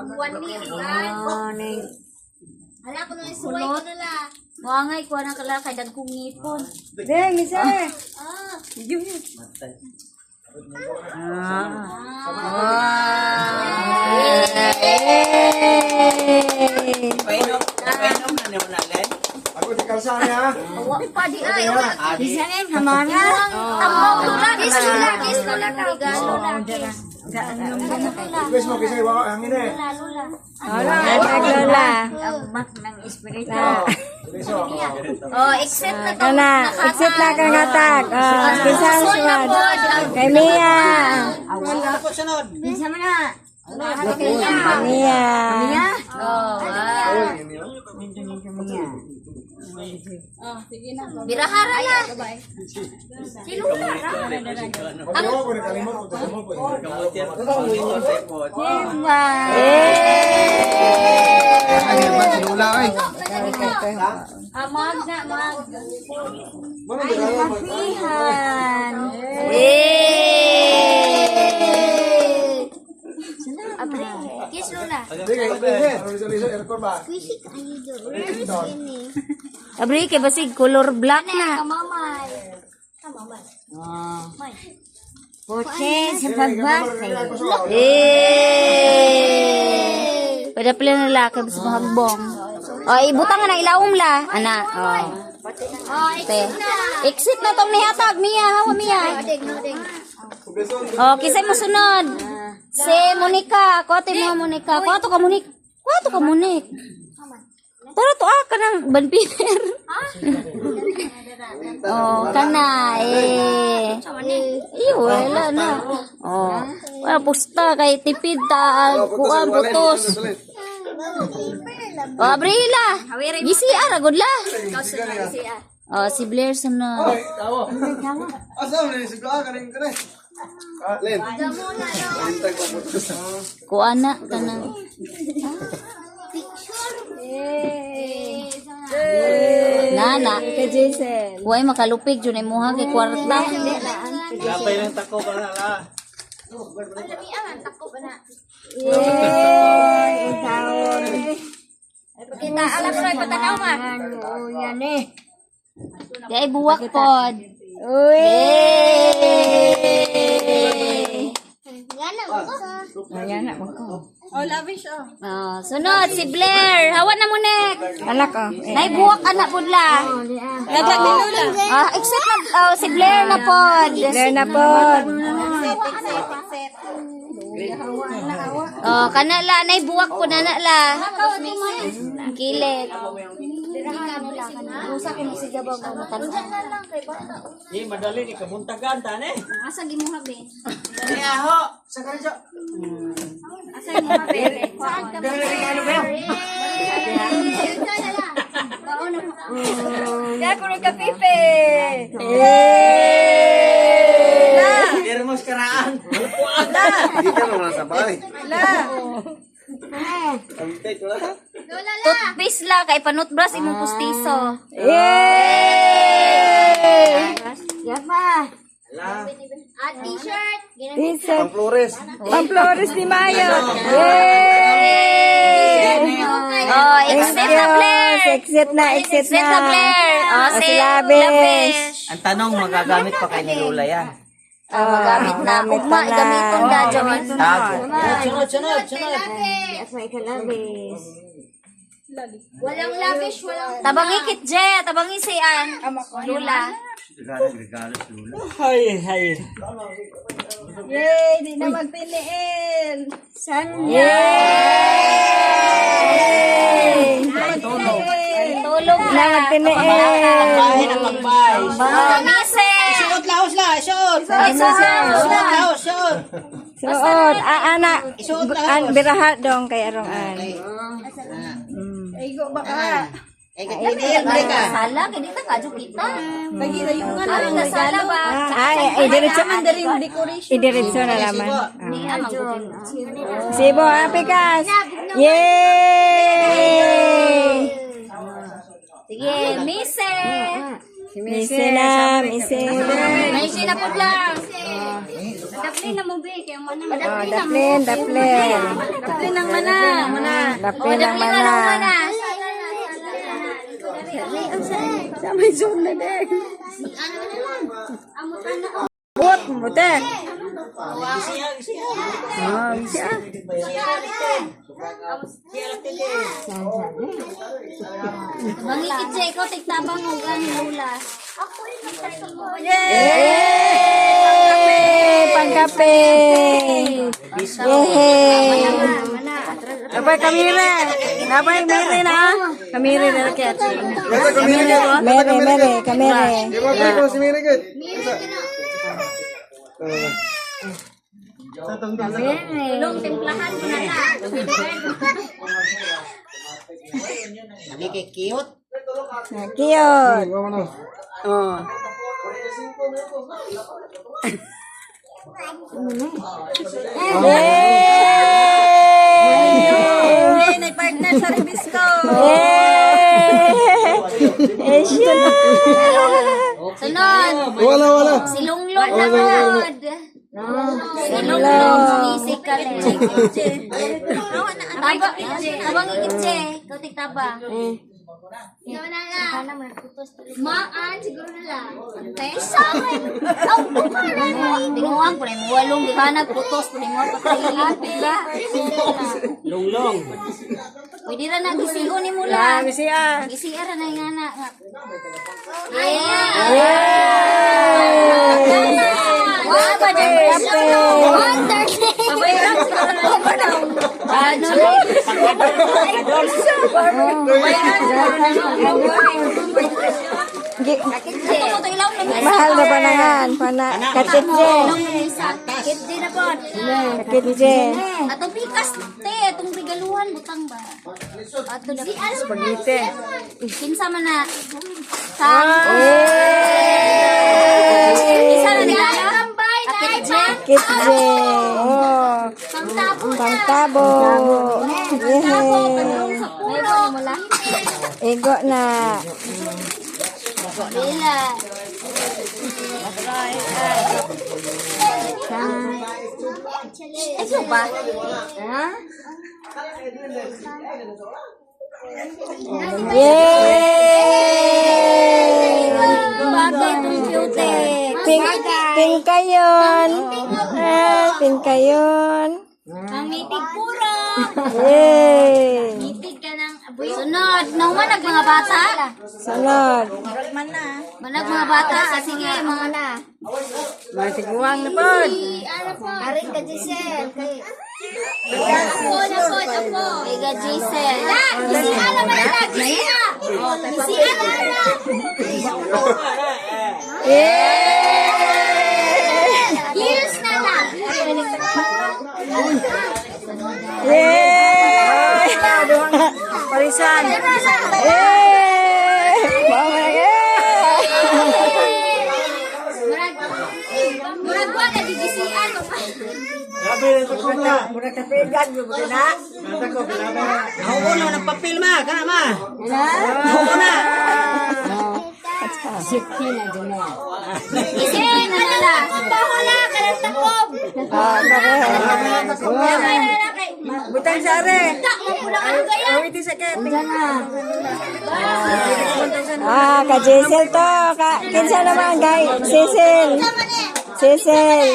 Magbuwan ni. Ning. Hala ko nung isuway ko na la. Wangay ko na kala kay dagkong ngipon. Deng, misa. Ah. Painom na niyo natin. Ako di kalsa niya. Wa pa di ay. Bisa ning hamana. Tambaw to la. Kisto la ka. Regalo la. Guys mo kasi wa hangin eh. Lalo la. Hola, naglola. Mak ng espiritu. Guys mo. Oh, except na to. Kana, exit na kang hatag. Kinsa suwad. Kay Mia. Wala po sunod. Bisa man na. Mia. Oh, Birahara la. Silula ra. Ako ko nakalimot ko sa mo po. Ano ba silula ay? Amag na mag. Mo ni regalo mo. Kiss Lula. Di kay present. Resolution aircon ba? Kusik ayo do. Ini. Abri kay basig color black na. Kamamay. Kamamay. May. Poche sa pagbak. Pada pala na laki sa mahagbong. Oh, ibutang na ilawom la. Ana. Oh. Oh, exit na. Exit na tong nihatag Mia, hawa Mia. Deg no deg. Oh, kisay mo sunod. Si Monica, kuwate mo Monica. Kuwato ka Monica. Kuwato ka Monica. Tara to ka ng banpiner. Oh, kana eh. Iyo, wala na. Oh. Wala pusta kay tipid ta kuan putos. Oh, Abrila. Gisi ara gud la. Oh, si Blair sunod. Tawo. Asa mo ni sigla ka rin kare. Len. Kuan na kanang. Nana, kay Jason. Huwag makalupig dyan ay muha kay kwarta. Lapay lang tako ba na la. Alami aman takko ba na. Kita alam mo na patanaw man. Oh, yan eh. Di ay buwak pod. Uy! Gana mo ko. Ayan na, magko. Oh, lavish oh. Oh, sunod, si Blair. Hawan na mo, Nek. Alak, oh. Naibuwak anak pudla. Dapat ni Lula. Ah, except na, oh, si Blair na pod. Blair na pod. Oh, kanala, naibuwak po na na la. Kilit. Usa ko mo si Gabaw mo matanan. Di madali ni kabuntagan tane. Asa gi mo habe? Ni aho. Sa kanjo. Asa mo habe? Saan ka ba? Kaya ko ka pipe. Irmos karaan. Lupuan na. Di ka naman sa bahay. Antay ko la. Toothpaste la kay panutbras imong pustiso. Yapa. La. At t-shirt. Pang Flores. Pamploris ni Mayo. Oh, exit na Blair. Exit na. Exit na Blair. Oh, si Lavish. Ang tanong magagamit pa kay ni Lola yan. Magamit na. Ugma, gamiton na. Gamiton na. Sunod. May kalabis. Walang lavish, walang Tabangi kit Je. Tabangi si Lula. Regalo si Lola. Yay! Di na magpiliin. Yay! Tulog na magpiliin. Bahay na pagbay. Mise! Suot laos la, suot. Suot. Suot. Anak. Birahat dong kay Arongan. Igo ba ka? Sala, kaya dito ka, kita. Lagi na yung nga Ano na sala ba? Ay, diretso man dari yung decoration. Diretso na naman. Ni amang gupin. Sibo, apikas. Yay! Sige, mise. Mise na, mise. May sinapod lang. Daplin na mo be kay mana. Oh, daplin. Daplin ng mana. Daplin ng mana. Samay zoom na din. Buot mo te. Oh, siya. Mangikit siya ikaw tigtabang mo gani lula. Yay! Pangkape! Yay! Napay kamire! Napay kamire na! Kamire na raket. Mere, kamire. Di ba ko si Miri gid? Long timplahan mo na na. Nakikikiyot. Cute! Ano na? Oh. Yay! Nag-partner sa Ribisco. Yay! Asia! Sunod. Wala. Si Lunglong na sunod. Si Lunglong sumisikal Abang ikitse. Ikaw tigtabang. Ikaw na nga. Maan, siguro na lang. Tesa. Oh, bukala na. Tinguang ko na yung walong. Di ka nagputos. Tinguang patayin. Lunglong. Pwede na nagisiho ni mula. Asia! Gisiha na yung anak. Wala ba dyan presyo? Ano Mahal na panangan. Katitje. Kitse na po. Katitje. Atong pikas te, atong regaluhan butang ba? Ato na Spaghetti. kinsa man na. Isa na ni tambay na Kitje. Oh. Pangtabo. Yehey. Ego na. Lila. Ito ba? Yay! Bagay itong cute. Pink kayon. Pink kayon. Ang mitig puro. Yay! Mitig ka ng aboy. Sunod. Naumanag mga bata. Sunod. Manag mga bata. Sige, mga na. Masiguang na po. Aring ka, Giselle. Ako. Ega, Giselle. Gisiha naman na. Gisiha. Gisiha naman na. Heels na lang. Yay! Parisan. Yay! Murag wa na gigisian mo pa. Ako na ng papel ma, kana ma. Ako na. Gisihan na lang. Pahula ka ng takob. Butang sare. Awiti sakit. Ka Jesel to. Kinsa naman, guys? Cecil. Sisel.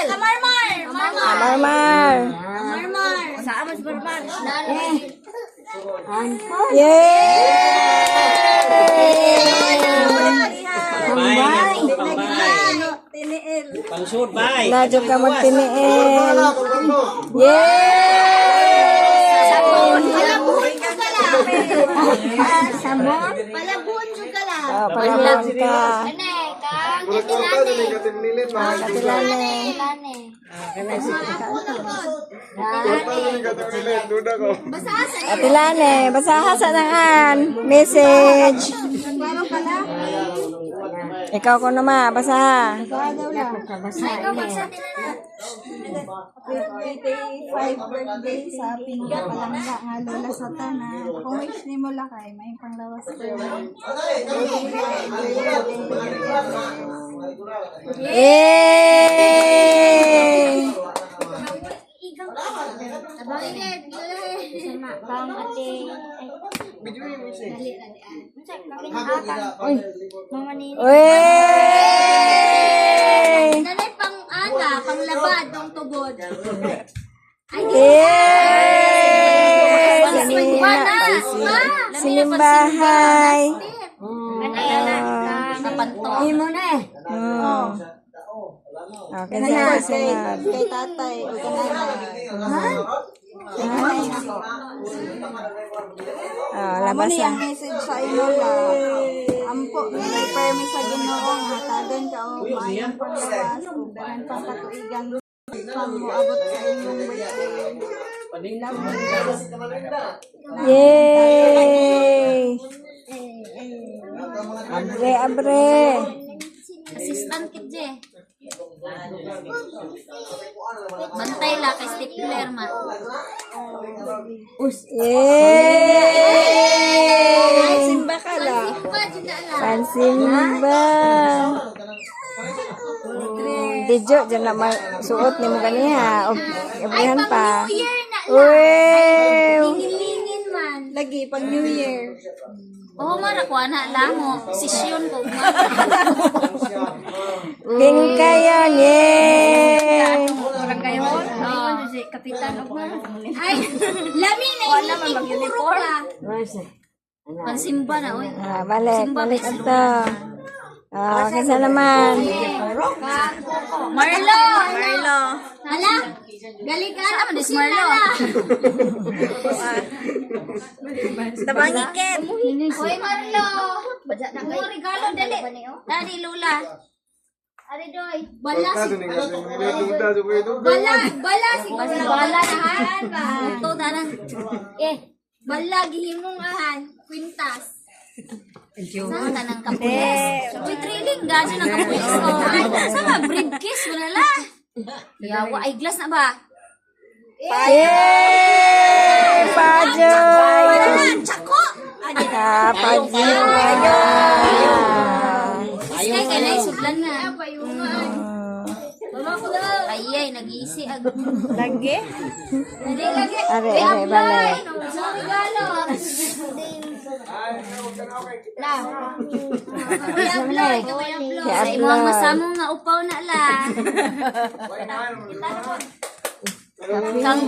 Marmar. Marmar. Saan mas Marmar? Pangsud bay. Nadyo ka magtiniin. Yay! Palabun ka lang. Palabun ka lang. Palabon ka. Ane, kang katilane. Katimnilit na. Katilane. Katimnilit, duda ko. Atilane, basaha sa nangan. Message. Ikaw ko naman, basaha. Ikaw magsatin na. 55 birthday sa Pingga Palangga nga lola sa tanan. Kung wish ni mo lakay, may panglawas ko. Yay! Sama kang ate. Mama ni. Uy! Nanay pang ana, pang labad ng tugod. Ay, Yay! Simba na. Sinimbahay. Napanto. Imo na eh. Oh. Okay, Kay, sunod. kay tatay o kanay. Oh, Amo labas ni ang na. message sa imo la. Ampo, may permis sa Ginoo nga hatagan ka o maayong panglabas o dahan pang katuigang pang moabot sa inyong birthday. Yay! Abre, abre. Assistant kit je. Bantay la kay stapler man. Yay! Simba ka la. Simba jud na la. Pansimba. Dijo, dyan na suot ni mo ganiha. Abrihan pa. New Year na la. Uy! Lingin man. Lagi pang New Year. Oh, mara ko ana lang mo. Sisyon ko. King kayo, yay! Orang kayo. Oh, si kapitan og ay, lami na uniform. Pansimba na oy. Ah, balik, balik ito. Ah, kaysa naman. Marlo. Hala. Galing ka na dis Marlo. Tabangi ket. Hoy Marlo. Baja na kay regalo dali. Dali Lula. Ari doy. Bala si bala si bala nahan ba. To danan. Bala gihimong ahan kwintas. Saan ka ng kapulis? Uy, trilling gano'n ng kapulis ko. Ay, sama, briefcase mo na la. Yawa, ay glass na ba? Yay! Pajo! Tsako! Pajo! Ay, kaya na isudlan nga. Ay, nag-iisi. Lagi? Hindi, lagi. Are, balik. Sa regalo. La. Kuya Bloy, Kuya Bloy. Sa imong masamong nga upaw na la. Kang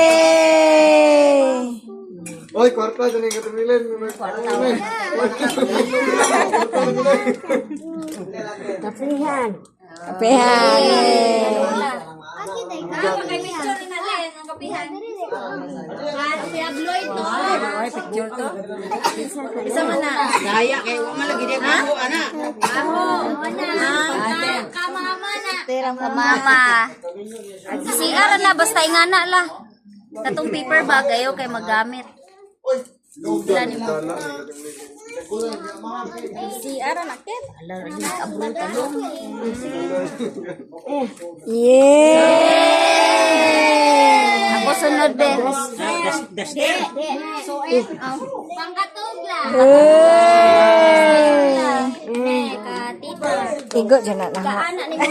Yay! Oy, kwarta dyan yung katamilin. Kapihan. Kapihan. Yay! Pagka-picture na lang ang kapihan. Kuya Bloy to. Ay, picture to. Isa man na. Daya, kaya huwag malagi din ako, anak. Kamama na. Sa mama. CR na, basta ingana la. Katong paper bag ayo kay magamit. CR na ket. Abro talong. Yay! Ako sunod din. Pangkatugla. Katito. Igo dyan na lang. Anak ni mo.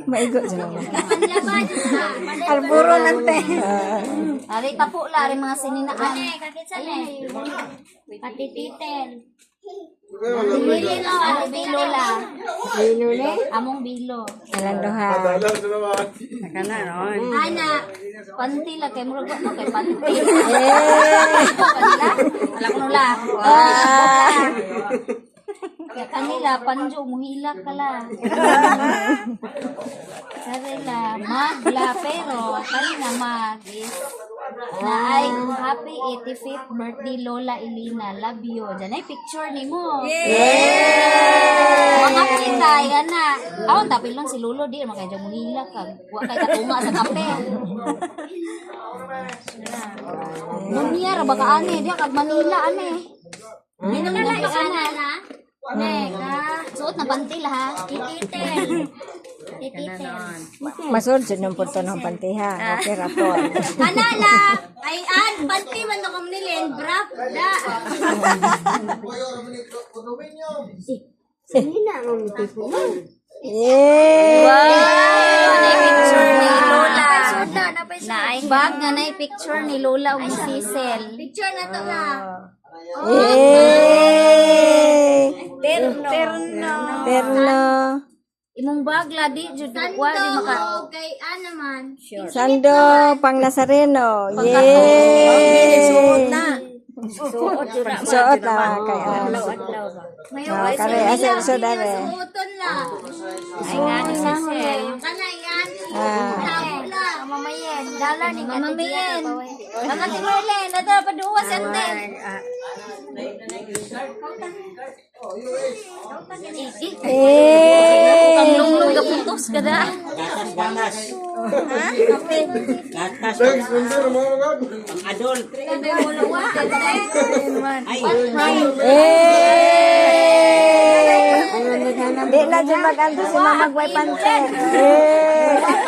Maigo dyan na lang. Panlaban na. Alburo nante. Ari tapo la rin mga sininaan. Kakit sa ne. Patititen. Bilin o, ano bilo la. Bilo ne? Among bilo. Alang duha. Kana, no? Ana, panti la kay murag no kay panti. Ala ko nula. Kaya kanila panjo muhila kala. Sarila magla pero kanina mag is na ay happy 85th birthday Lola Elena. Love you. Diyan ay picture ni mo. Mga kita, yan na. Ako, tapil lang si Lolo, di. Mga kaya muhila ka. Huwag kay katunga sa kape. Lumiya, baka ane. Di kag Manila, ane. Hindi naman na ana na. Neka. Suot na pantil, ha? Kititen. Masud sa nung punto ng pantiha. Okay, rato. Anala, ay panty man na kami nilin, brap, da. Yay! Picture ni Lola. Naay bag na na picture ni Lola ug si Cecil. Picture na to na. Yay! Terno. Imong bag la di jud wa di maka. Kay naman. Sando, pang Nazareno. Yay! Suot na kay Mayo kare asa so dare. Sumuton la. Ay nga ni Cecil. Kanay yan. Mamayen. Dala ni mamayen. Mga timulen, nada pa duwa sa ante. Ang lunglong gaputos ka da. Gatas. Gatas. Thanks, sponsor mo agad. Adult. Ay. Di na dyan mag-anto si Mama Gway Panten.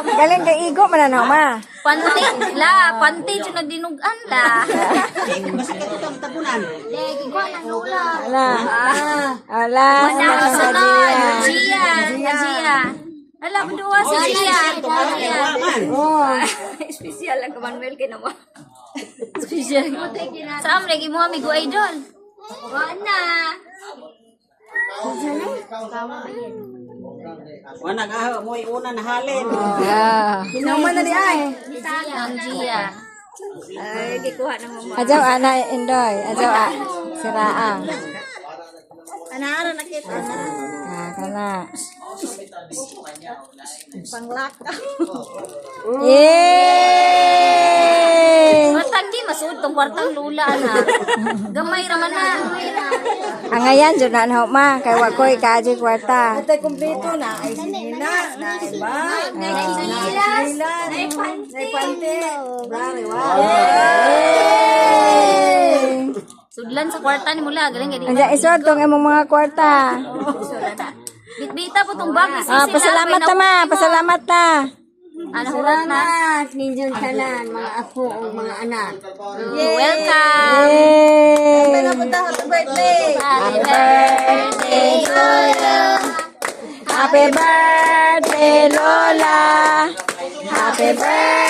Galing kay Igo mananaw ma. Panti dyan nagdinugan la. Basta ka ito ang tabunan. Lagi ko ng Lola. Ala. Sunod, Gia. Ala, maduwa si Gia. Special lang ka Manuel kay naman. Special. Saan lagi mo amigo idol? Wana. Wala ka mo una na halin. Hinaman na di ay. Ang Gia. Ay, gikuha ng mama. Ajaw ana Indoy. Ajaw Siraa. Anara na kita. Kana. Panglak. Yay! Matang di masud tong kwartang Lola na. Gamay raman na. Angayan jud na ho ma kay wa koy kaji kwarta. Tay kompleto na ay sinina, na iba. Ay, panty. Brave, wow. Yay! Sudlan sa kwarta ni Mula. Galing gani. Anja isod tong imong mga kwarta. Bitbita po tong bag ni Sisi. Pasalamat ta ma, pasalamat ta. Ano hurat na? Ninyo tanan, mga apo o mga anak. Welcome. Yay! Happy birthday! Happy birthday to you. Happy birthday Lola. Happy birthday